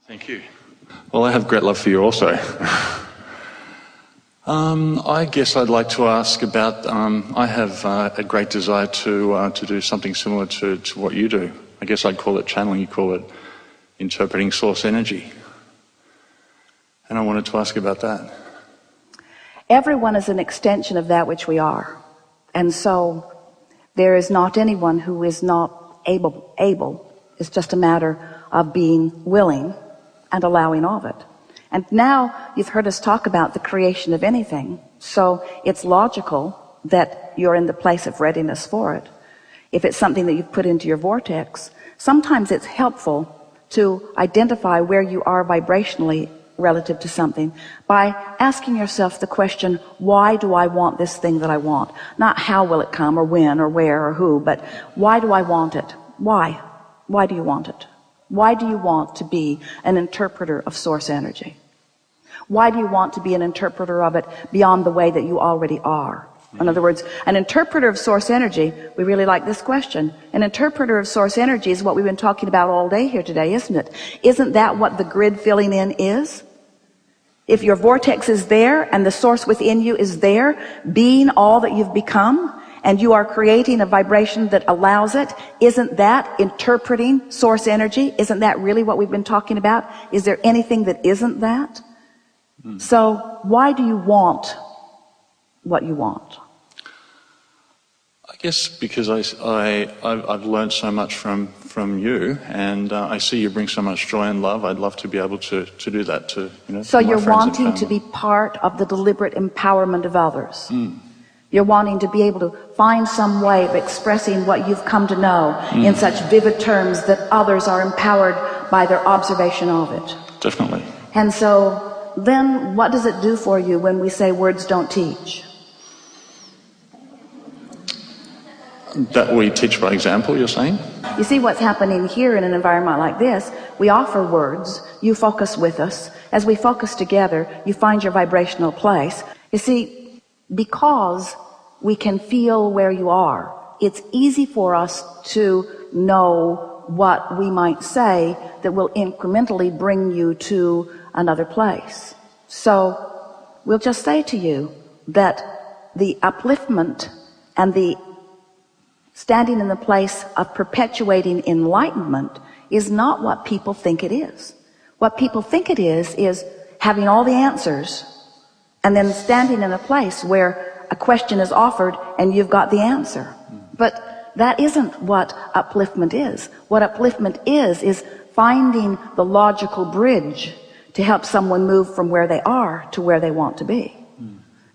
Thank you. Well, I have great love for you also. I guess I'd like to ask about, I have a great desire to do something similar to what you do. I guess I'd call it channeling, you call it interpreting source energy. And I wanted to ask about that. Everyone is an extension of that which we are. And so there is not anyone who is not able. It's just a matter of being willing and allowing of it. And now you've heard us talk about the creation of anything. So it's logical that you're in the place of readiness for it. If it's something that you've put into your vortex, sometimes it's helpful to identify where you are vibrationally relative to something by asking yourself the question, why do I want this thing that I want? Not how will it come or when or where or who, but why do I want it? Why? Why do you want it? Why do you want to be an interpreter of source energy? Why do you want to be an interpreter of it beyond the way that you already are? In other words, an interpreter of source energy, we really like this question. An interpreter of source energy is what we've been talking about all day here today, isn't it? Isn't that what the grid filling in is? If your vortex is there and the source within you is there, being all that you've become, and you are creating a vibration that allows it, isn't that interpreting source energy? Isn't that really what we've been talking about? Is there anything that isn't that? So why do you want what you want? I guess because I've learned so much from you, and I see you bring so much joy and love. I'd love to be able to do that to, So you're wanting to be part of the deliberate empowerment of others. You're wanting to be able to find some way of expressing what you've come to know in such vivid terms that others are empowered by their observation of it. Definitely. And so then what does it do for you when we say words don't teach? That we teach by example, you're saying? You see what's happening here in an environment like this. We offer words, you focus with us. As we focus together, you find your vibrational place. You see, because we can feel where you are, it's easy for us to know what we might say that will incrementally bring you to another place. So we'll just say to you that the upliftment and the standing in the place of perpetuating enlightenment is not what people think it is. What people think it is having all the answers and then standing in a place where a question is offered and you've got the answer. But that isn't what upliftment is. What upliftment is finding the logical bridge to help someone move from where they are to where they want to be.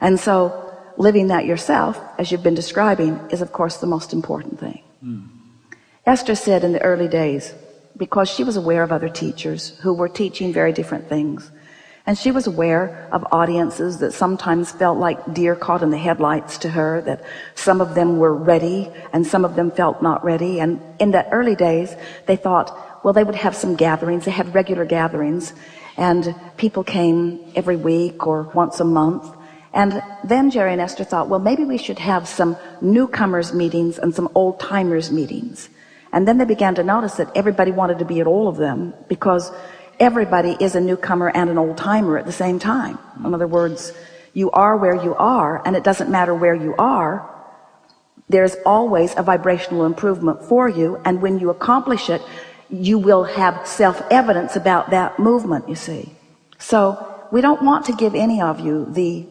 And so living that yourself, as you've been describing, is of course the most important thing. Esther said in the early days, because she was aware of other teachers who were teaching very different things, and she was aware of audiences that sometimes felt like deer caught in the headlights to her, that some of them were ready and some of them felt not ready. And in the early days they thought, well, they would have some gatherings. They had regular gatherings and people came every week or once a month. And then Jerry and Esther thought, well, maybe we should have some newcomers meetings and some old-timers meetings. And then they began to notice that everybody wanted to be at all of them because everybody is a newcomer and an old-timer at the same time. In other words, you are where you are, and it doesn't matter where you are. There's always a vibrational improvement for you, and when you accomplish it, you will have self-evidence about that movement, you see. So we don't want to give any of you the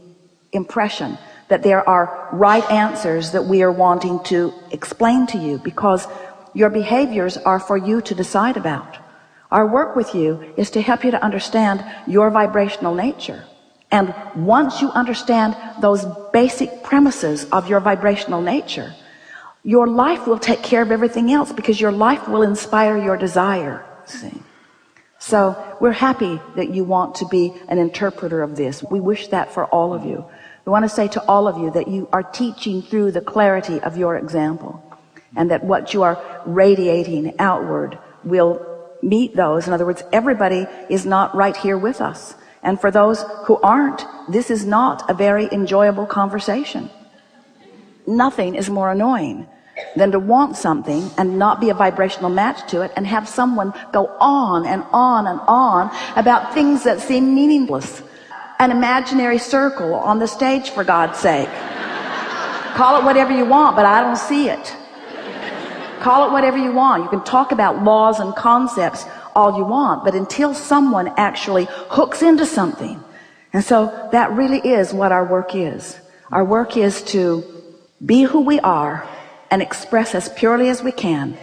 impression that there are right answers that we are wanting to explain to you, because your behaviors are for you to decide about. Our work with you is to help you to understand your vibrational nature. And once you understand those basic premises of your vibrational nature, your life will take care of everything else, because your life will inspire your desire. See? So we're happy that you want to be an interpreter of this. We wish that for all of you. We want to say to all of you that you are teaching through the clarity of your example, and that what you are radiating outward will meet those. In other words, everybody is not right here with us. And for those who aren't, this is not a very enjoyable conversation. Nothing is more annoying than to want something and not be a vibrational match to it and have someone go on and on and on about things that seem meaningless. An imaginary circle on the stage, for God's sake. Call it whatever you want, but I don't see it. Call it whatever you want. You can talk about laws and concepts all you want, but until someone actually hooks into something. And so that really is what our work is. Our work is to be who we are and express as purely as we can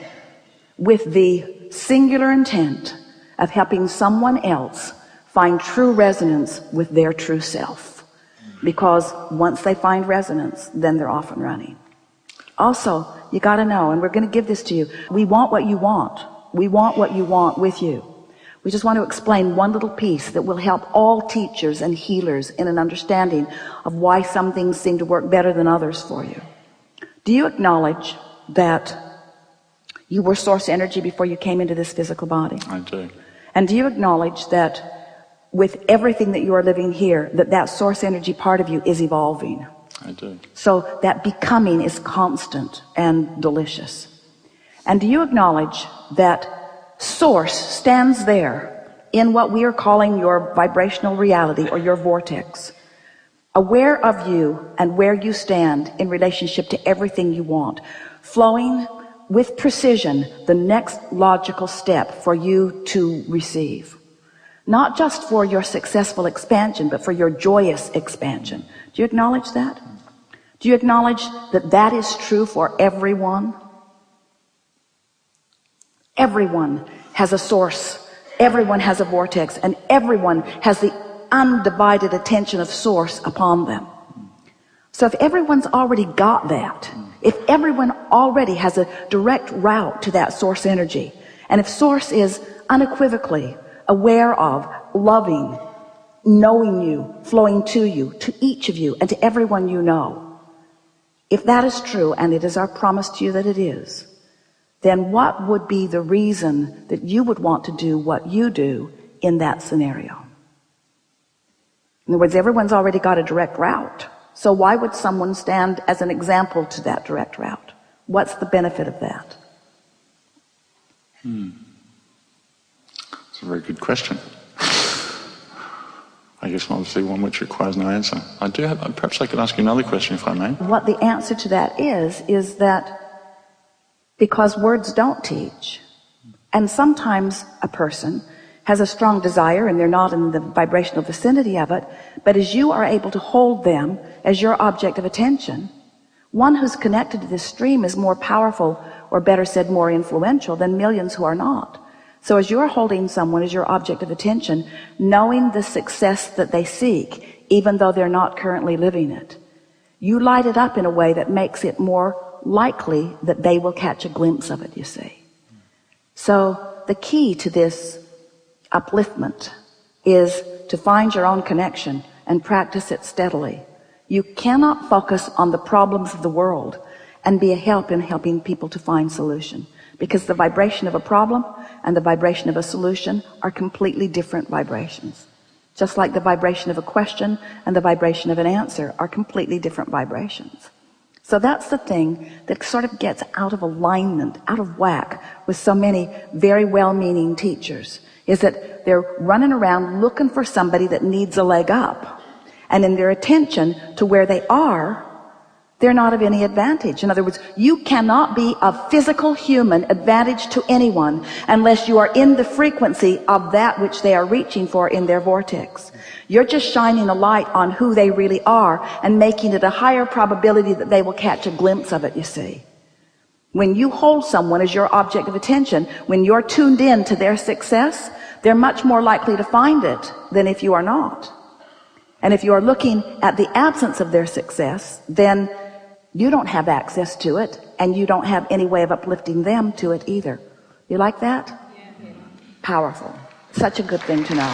with the singular intent of helping someone else find true resonance with their true self. Because once they find resonance, then they're off and running. Also, you got to know, and we're going to give this to you, we want what you want. We want what you want with you. We just want to explain one little piece that will help all teachers and healers in an understanding of why some things seem to work better than others for you. Do you acknowledge that you were source energy before you came into this physical body? I do. And do you acknowledge that with everything that you are living here, that source energy part of you is evolving? I do. So that becoming is constant and delicious. And do you acknowledge that source stands there in what we are calling your vibrational reality or your vortex, aware of you and where you stand in relationship to everything you want, flowing with precision the next logical step for you to receive? Not just for your successful expansion, but for your joyous expansion. Do you acknowledge that? Do you acknowledge that that is true for everyone? Everyone has a source. Everyone has a vortex, and everyone has the undivided attention of source upon them. So if everyone's already got that, if everyone already has a direct route to that source energy, and if source is unequivocally aware of, loving, knowing you, flowing to you, to each of you, and to everyone you know, if that is true, and it is our promise to you that it is, then what would be the reason that you would want to do what you do in that scenario? In other words, everyone's already got a direct route. So why would someone stand as an example to that direct route? What's the benefit of that? It's a very good question. I guess obviously one which requires no answer. I do have, perhaps I could ask you another question if I may. What the answer to that is that because words don't teach, and sometimes a person has a strong desire and they're not in the vibrational vicinity of it, but as you are able to hold them as your object of attention, one who's connected to this stream is more powerful, or better said, more influential than millions who are not. So as you're holding someone as your object of attention, knowing the success that they seek, even though they're not currently living it, you light it up in a way that makes it more likely that they will catch a glimpse of it, you see. So the key to this upliftment is to find your own connection and practice it steadily. You cannot focus on the problems of the world and be a help in helping people to find solution, because the vibration of a problem and the vibration of a solution are completely different vibrations. Just like the vibration of a question and the vibration of an answer are completely different vibrations. So that's the thing that sort of gets out of alignment, out of whack with so many very well-meaning teachers, is that they're running around looking for somebody that needs a leg up. And in their attention to where they are, they're not of any advantage. In other words, you cannot be a physical human advantage to anyone unless you are in the frequency of that which they are reaching for in their vortex. You're just shining a light on who they really are and making it a higher probability that they will catch a glimpse of it, you see. When you hold someone as your object of attention, when you're tuned in to their success, they're much more likely to find it than if you are not. And if you are looking at the absence of their success, then you don't have access to it, and you don't have any way of uplifting them to it either. You like that? Yeah. Powerful. Such a good thing to know.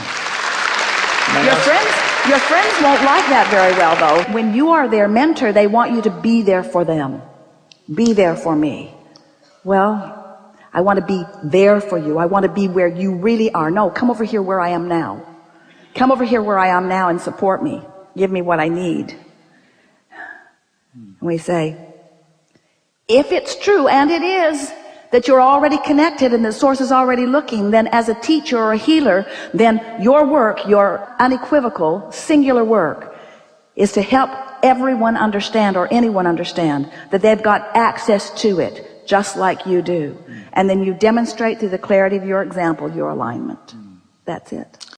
Your friends won't like that very well, though. When you are their mentor, they want you to be there for them. Be there for me. Well, I want to be there for you. I want to be where you really are. No, come over here where I am now. Come over here where I am now and support me. Give me what I need. And we say, If it's true, and it is, that you're already connected and the source is already looking, then as a teacher or a healer, then your work, your unequivocal, singular work, is to help everyone understand, or anyone understand, that they've got access to it, just like you do. And then you demonstrate through the clarity of your example, your alignment. That's it.